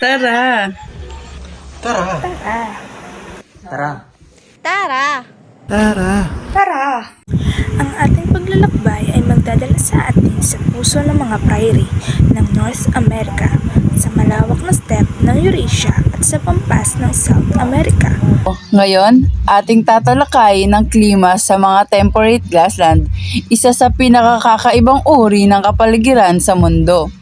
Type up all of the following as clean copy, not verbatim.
Tara! Tara! Tara! Tara! Tara! Tara! Ang ating paglalakbay ay magdadala sa atin sa puso ng mga prairie ng North America, sa malawak na steppe ng Eurasia at sa pampas ng South America. Ngayon, ating tatalakay ng klima sa mga temperate grassland, isa sa pinakakakaibang uri ng kapaligiran sa mundo.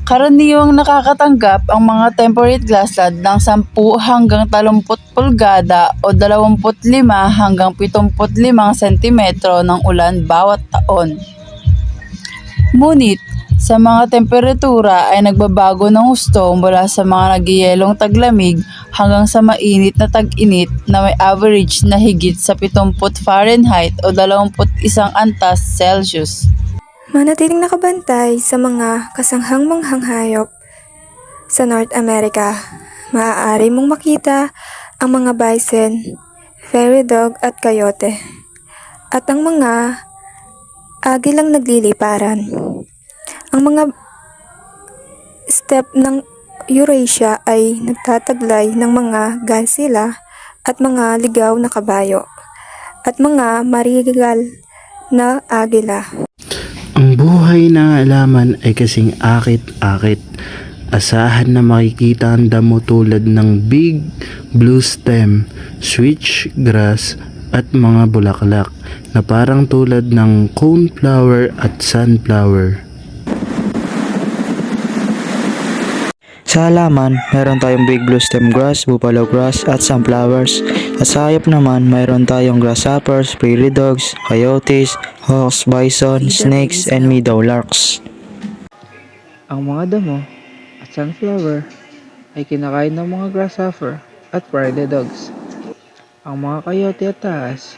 Karaniwang nakakatanggap ang mga temperate grassland ng 10 hanggang 30 pulgada o 25 hanggang 75 sentimetro ng ulan bawat taon. Ngunit, sa mga temperatura ay nagbabago ng husto mula sa mga nagyayelong taglamig hanggang sa mainit na tag-init na may average na higit sa 70 Fahrenheit o 21 antas Celsius. Manatiling nakabantay sa mga kasanghang-manghang hayop sa North America. Maaari mong makita ang mga bison, prairie dog at coyote, at ang mga agilang nagliliparan. Ang mga steppe ng Eurasia ay nagtataglay ng mga gazelle at mga ligaw na kabayo at mga marigal na agila. Ang buhay ng halaman ay kasing akit-akit. Asahan na makikita ang damo tulad ng big blue stem, switchgrass at mga bulaklak na parang tulad ng coneflower at sunflower. Sa halaman, mayroon tayong big blue stem grass, buffalo grass at sunflowers. At sa hayop naman, mayroon tayong grasshoppers, prairie dogs, coyotes, hawks, bison, snakes, and meadowlarks. Ang mga damo at sunflower ay kinakain ng mga grasshopper at prairie dogs. Ang mga coyote at taas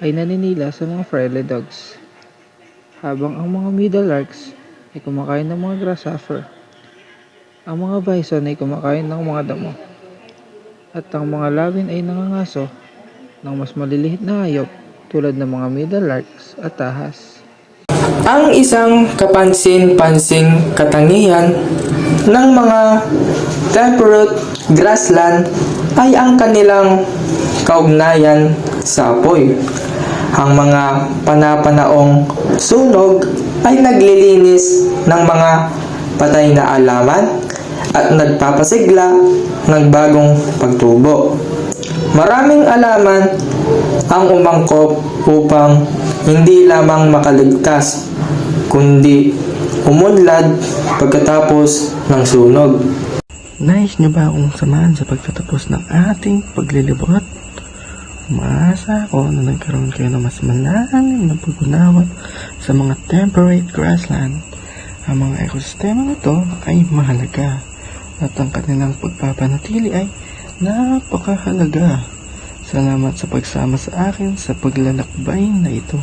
ay naninila sa mga prairie dogs, habang ang mga meadowlarks ay kumakain ng mga grasshopper. Ang mga bison ay kumakain ng mga damo, at ang mga lawin ay nangangaso ng mas maliliit na hayop tulad ng mga meadowlarks at ahas. Ang isang kapansin-pansing katangian ng mga temperate grassland ay ang kanilang kaugnayan sa apoy. Ang mga panapanaong sunog ay naglilinis ng mga patay na halaman at nagpapasigla ng bagong pagtubo. Maraming halaman ang umangkop upang hindi lamang makaligtas, kundi umunlad pagkatapos ng sunog. Nais niyo ba akong samahan sa pagtatapos ng ating paglilibot? Umaasa ako na nagkaroon kayo ng mas malalim na pag-unawa sa mga temperate grassland. Ang mga ekosistema na ito ay mahalaga at ang kanilang pagpapanatili ay napakahalaga. Salamat sa pagsama sa akin sa paglalakbay na ito.